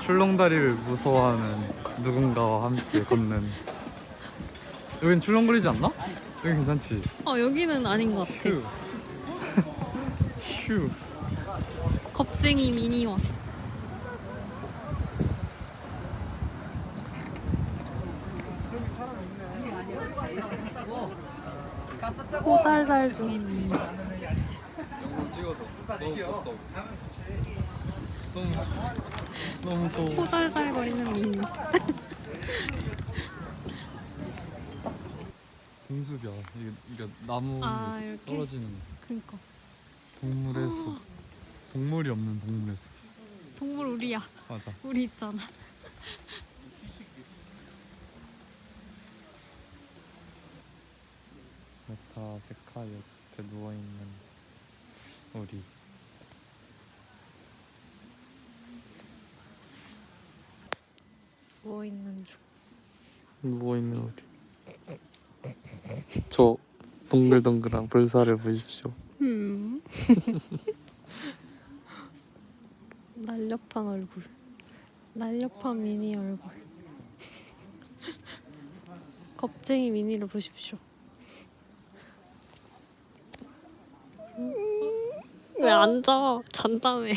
출렁다리를 무서워하는 누군가와 함께 걷는. 여긴 출렁거리지 않나? 여기 괜찮지? 여기는 아닌 것 같아. 휴. 휴. 겁쟁이 미니와. 호달달 중인 영상 찍어줘. 너무 무섭다고. 너무 무서워. 호달달거리는 미니. 동숲이야. 이게 나무 이렇게? 떨어지는 그니까 동물의 숲. 동물이 없는 동물의 숲. 동물 우리야. 맞아. 우리 있잖아. 메타세카이어 숲에 누워있는 우리. 누워있는 우리. 저 동글동글한 불사를 보십시오. 날렵한 얼굴. 날렵한 미니 얼굴. 겁쟁이 미니를 보십시오. 왜 앉아? 잔다며.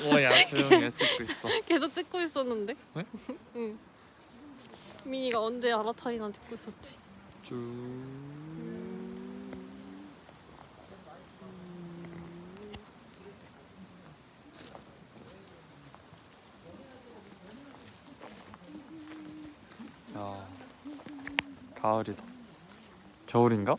뭐야 조용히 해. 찍고 있어. 계속 찍고 있었는데? 왜? 응. 미니가 언제 알아차리나 찍고 있었지. 야, 가을이다. 겨울인가?